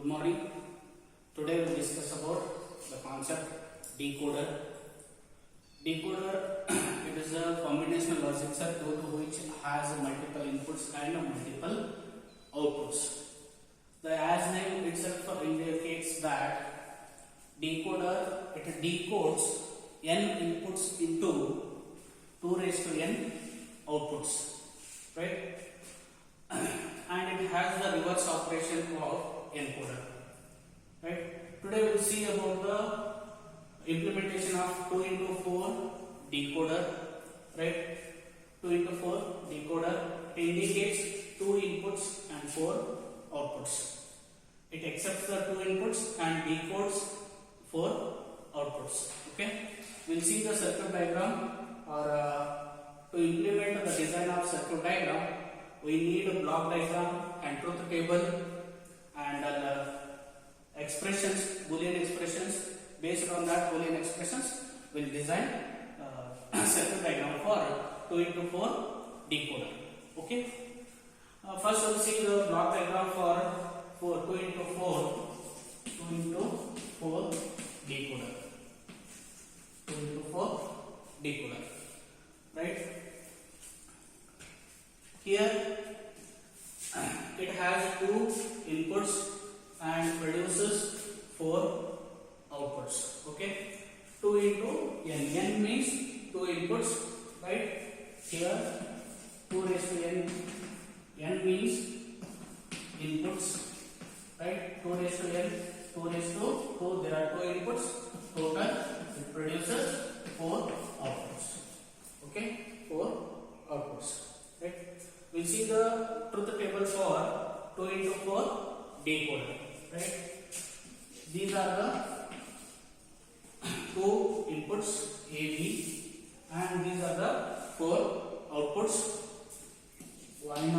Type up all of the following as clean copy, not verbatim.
morning. Today we will discuss about the concept decoder. Decoder it is a combinational logic circuit which has multiple inputs and multiple outputs. The as name itself indicates that decoder it decodes n inputs into 2 raised to n outputs, right? And it has the reverse operation of encoder, right? Today we will see about the implementation of 2 into 4 decoder, right? 2 into 4 decoder indicates 2 inputs and 4 outputs. It accepts the 2 inputs and decodes 4 outputs. Okay, we'll see the circuit diagram, or to implement the design of circuit diagram we need a block diagram and truth table and expressions, boolean expressions. Based on that boolean expressions we'll design circuit diagram for 2 into 4 decoder. Okay, first we'll see the block diagram for 2 into 4 decoder. 2 into 4 decoder, right? Here it has 2 inputs and produces 4 outputs. Okay, 2 into n. N means 2 inputs, right? Here 2 raised to n. N means inputs, right? 2 raised to n. 2 raised to 2. There are 2 inputs. Total it produces 4 outputs. Okay, 4 outputs. Right? We'll see the truth table for 2 into 4 decoder. Right? These are the 2 inputs A, B, and these are the 4 outputs Y0,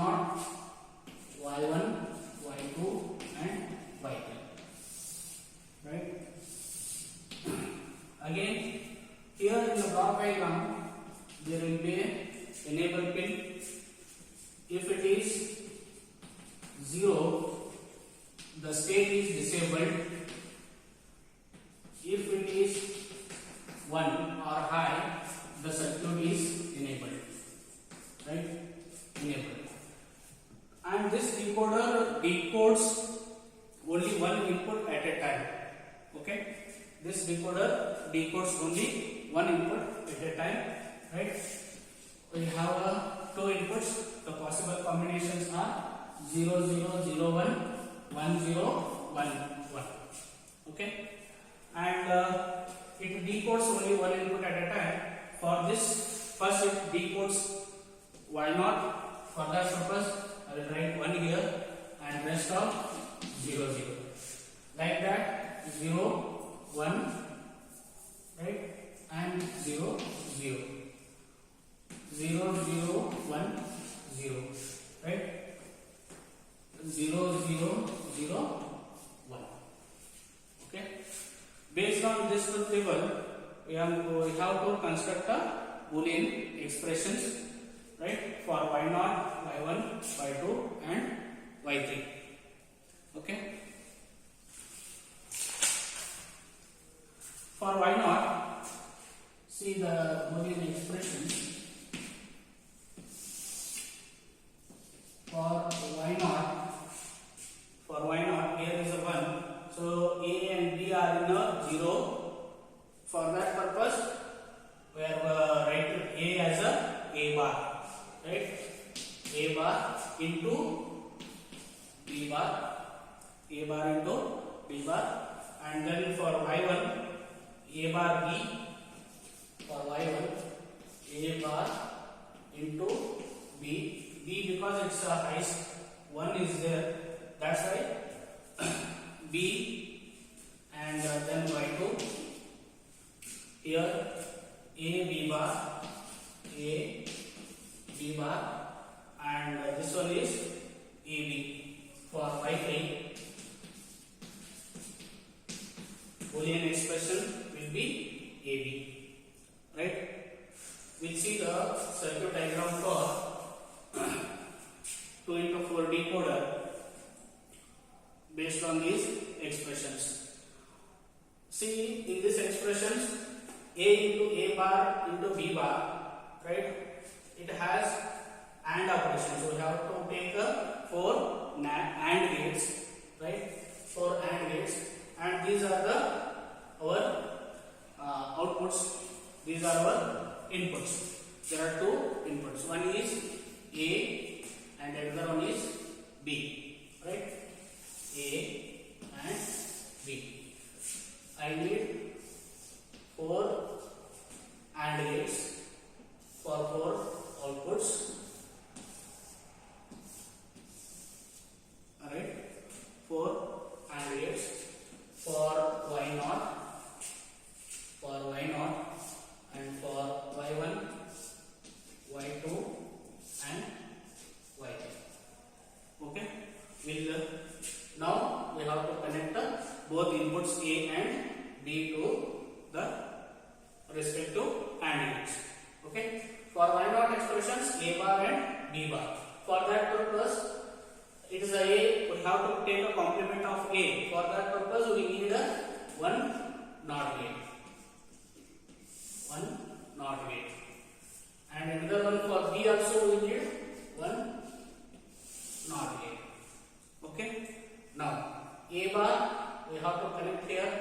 Y1, Y2, and Y3. Right? Again, here in the block diagram there will be a enable pin. If it is 0, the state is disabled. If it is 1 or high, the circuit is enabled. Right? Enabled. And this decoder decodes only one input at a time. Okay? This decoder decodes only one input at a time. Right? We have 2 inputs. The possible combinations are 0, 0, 0, 1, 1, 0, 1, 1. Okay, and it decodes only one input at a time. For this, first it decodes Y0. For that purpose, I will write 1 here and rest of 0, 0. Like that, 0, 1, right, and 0, 0. 0, 0, 1, 0, right? 0, 0, 0, 1. Okay. Based on this truth table, we have to construct a boolean expressions, right? For Y0, Y1, Y2, and Y3. Okay. For Y0, see the boolean expressions. For Y0, here is a 1. So A and B are in a 0. For that purpose, we have write A as a bar, right? A bar into B bar, A bar into B bar, and then for Y1, A bar B. For Y1, A bar into B. B because it's a highest one is there, that's why B, and then Y2. Here A B bar, A B bar, and this one is AB. For Y3, boolean expression will be AB. Right? We'll see the circuit diagram for 2 into 4 decoder based on the these expressions. See, in these expressions, a into a bar into b bar, right? It has AND operation. So we have to take 4 AND gates, right? 4 AND gates, and these are our outputs. These are our inputs. There are 2 inputs. One is A and another one is B, right? A and B. I need 4 AND gates for 4 outputs. Alright, 4 AND gates for Y0, and for Y1, Y2 and Y3. Okay, now we have to connect both inputs A and B to the respective AND gates. Okay, for Y0 expressions, A bar and B bar. For that purpose, it is we have to take a complement of A. For that purpose, we need one NOT gate. One NOT gate. And another one for B also we need one NOT gate. Okay. Now A bar we have to connect here.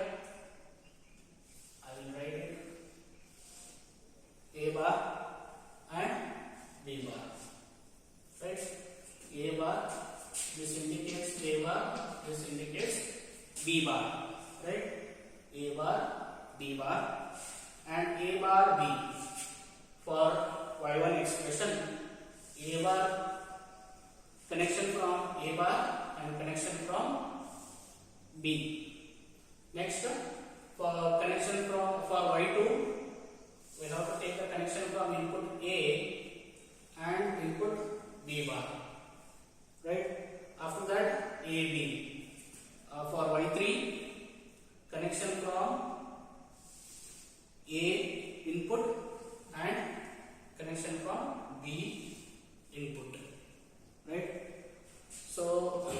I will write it. A bar and B bar. Right. A bar. This indicates A bar. This indicates B bar. Right. A bar, B bar, and A bar B. For Y1 expression, A bar connection from A bar and connection from B. Next, for connection for Y2, we have to take the connection from input A and input B bar. Right? After that, AB. For Y3, connection from A input and connection from B input. Right? So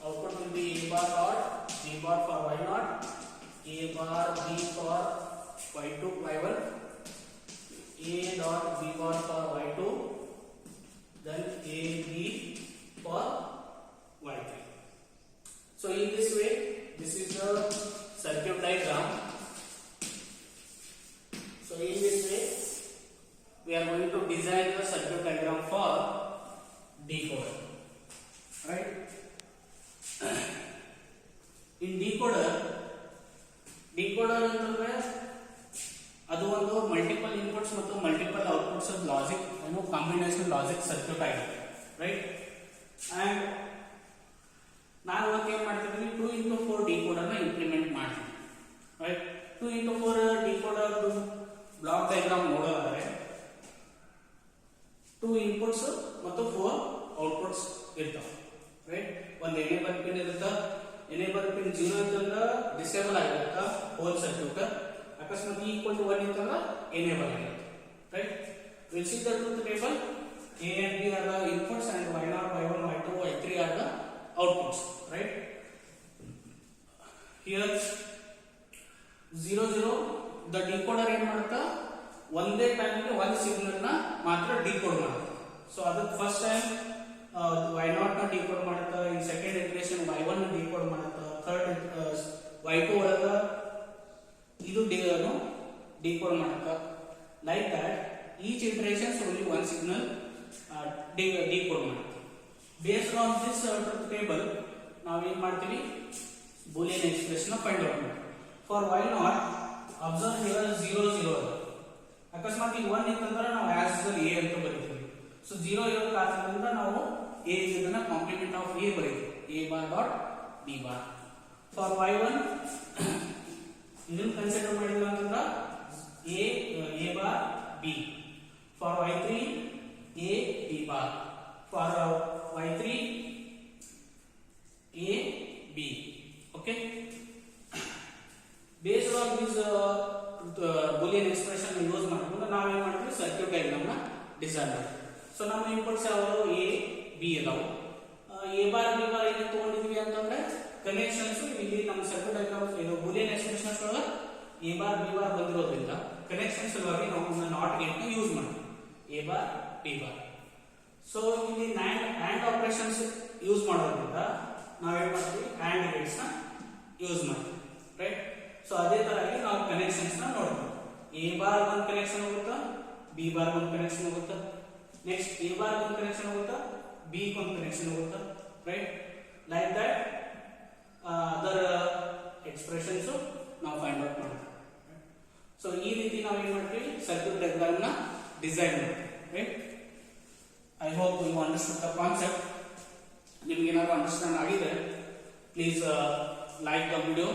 output will be A bar dot B bar for Y0, A bar B for Y2 Y1, A dot B bar for Y2, then A B for Y3. So in this way, this is the circuit diagram. So in this way, we are going to design the circuit diagram for decoder. Right? In decoder ಅಂತಂದ್ರೆ ಅದು ಒಂದು multiple inputs ಮತ್ತು multiple outputs logic combination logic circuit ಆಗಿದೆ. Right? And ನಾನು ಇವತ್ತು ಏನು ಮಾಡ್ತಿದ್ದೀನಿ, 2x4 ಡಿಕೋಡರ್ನ ಇಂಪ್ಲಿಮೆಂಟ್ ಮಾಡ್ತೀನಿ. Right? 2x4 decoder block diagram ನೋಡೋದಾದ್ರೆ 2 ಇನ್ಪುಟ್ಸ್ ಮತ್ತು 4 ಔಟ್ಪುಟ್ಸ್ ಇರ್ತಾವೆ. ರೈಟ್? ಒಂದು ಎನೇಬಲ್ ಪಿನ್ ಇರುತ್ತೆ. ಎನೇಬಲ್ ಪಿನ್ 0 ಅಂತಂದ್ರೆ ಡಿಸೇಬಲ್ ಆಗಿರುತ್ತೆ ಹೋಲ್ ಸರ್ಕ್ಯೂಟ್. ಅಕಸ್ಮಾತ್ ಈಕ್ವಲ್ ಟು 1 ಇತ್ತಂದ್ರೆ ಎನೇಬಲ್ ಆಗಿರುತ್ತೆ. Right? We'll see the truth table. A and B are the inputs and Y0, Y1, Y2, Y3 are the outputs. Right? Here 0 0 the decoder ಏನು ಮಾಡುತ್ತಾ, ಒಂದೇ ಟೈಮ್ಗೆ ಒಂದು ಸಿಗ್ನಲ್ ನ ಮಾತ್ರ ಡಿಕೋಡ್ ಮಾಡುತ್ತೆ. ಸೊ ಅದಕ್ಕೆ ಫಸ್ಟ್ ಟೈಮ್ Y0 ನ ಡಿಕೋಡ್ ಮಾಡುತ್ತಾ, ಇನ್ ಸೆಕೆಂಡ್ ಇಟರೇಷನ್ Y1 ನ ಡಿಕೋಡ್ ಮಾಡುತ್ತಾ, ಥರ್ಡ್ Y2 ಒಳಗ ಇದು ಡಿಕೋಡ್ ಮಾಡುತ್ತಾ. Like that each iterations only one signal decode ಮಾಡುತ್ತೆ. Based on this truth table ನಾವು ಏನು ಮಾಡ್ತೀವಿ, ಬೂಲಿಯನ್ ಎಕ್ಸ್ಪ್ರೆಷನ್ ಫೈಂಡ್ ಔಟ್ ಮಾಡ್ತೀವಿ. ಫಾರ್ Y0 ಅಬ್ಸರ್ವ್ ಹಿಯರ್ 0 0 ಅಕಸ್ಮಾತ್ ಈಗ 1 ಇತ್ತಂದ್ರೆ ನಾವು ಆಸ್ ಯೂಶುವಲ್ A ಅಂತ ಬರೀತೀವಿ. ಸೊ 0 ಇರೋ ಕಾರಣದಿಂದ ನಾವು A ಇದನ್ನ complement of A ಬರೀತೀವಿ. A bar dot B bar. For Y1 ಇದನ್ನು ಕನ್ಸಿಡರ್ ಮಾಡಿಲ್ಲ ಅಂತಂದ್ರೆ A bar B. For Y3 A B bar. For Y3 A B. Okay. Based on this Boolean expression use ಮಾಡಿಕೊಂಡು ನಾವು ಏನು ಮಾಡ್ತೀವಿ, circuit diagram ನ design ಮಾಡ್ತೀವಿ. So ನಮ್ಮ ಇನ್ಪುಟ್ಸ್ ಯಾವುದು A B ಇದಾವೆ. A ಬಾರ್ B ಬಾರ್ ಏನು ತಗೊಂಡಿದ್ವಿ ಅಂತಂದ್ರೆ ಕನೆಕ್ಷನ್ಸ್ ಇಲ್ಲಿ ನಮ್ಮ ಸರ್ಕ್ಯೂಟ್ ಡಯಾಗ್ರಾಮ್ ಇದು ಬೂಲಿಯನ್ ಎಕ್ಸ್ಪ್ರೆಷನ್ಸ್ ಒಳಗೆ ಎ ಬಾರ್ ಬಿ ಬಾರ್ ಬಂದಿರೋದ್ರಿಂದ ಕನೆಕ್ಷನ್ ಸಲುವಾಗಿ ನಾವು ನಾಟ್ ಗೇಟ್ ನ ಯೂಸ್ ಮಾಡ್ತೀವಿ A bar B bar. So ಇಲ್ಲಿ ಆಂಡ್ ಆಪರೇಷನ್ಸ್ ಯೂಸ್ ಮಾಡೋದ್ರಿಂದ ನಾವೇನ್ ಮಾಡ್ತೀವಿ ಆಂಡ್ ಗೇಟ್ಸ್ ನ ಯೂಸ್ ಮಾಡ್ತೀವಿ, ರೈಟ್. ಸೊ ಅದೇ ತರವಾಗಿ ನಾವು ಕನೆಕ್ಷನ್ಸ್ ನ ನೋಡ್ತೀವಿ. ಎ ಬಾರ್ ಒಂದು ಕನೆಕ್ಷನ್ ಹೋಗುತ್ತಾ, ಬಿ ಬಾರ್ ಒಂದು ಕನೆಕ್ಷನ್ ಹೋಗುತ್ತಾ, ನೆಕ್ಸ್ಟ್ ಎ ಬಾರ್ ಒಂದು ಕನೆಕ್ಷನ್ ಹೋಗುತ್ತಾ, ಬಿ ಒಂದು ಕನೆಕ್ಷನ್ ಹೋಗುತ್ತಾ, right. Like that other expressions ನಾವು ಫೈಂಡ್ ಔಟ್ ಮಾಡ್ತೀವಿ. ಸೊ ಈ ರೀತಿ ನಾವು ಏನ್ ಮಾಡ್ತೀವಿ ಸರ್ಕ್ಯೂಟ್ ಡಯಾಗ್ರಾಮ್ ನ ಡಿಸೈನ್ ಮಾಡ್ತೀವಿ, right. I hope you understood the concept. ನಿಮ್ಗೆ ಏನಾದ್ರು ಅಂಡರ್ಸ್ಟ್ಯಾಂಡ್ ಆಗಿದೆ, please like the video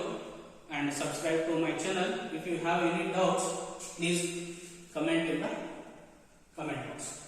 and subscribe to my channel. If you have any doubts, please comment in the comment box.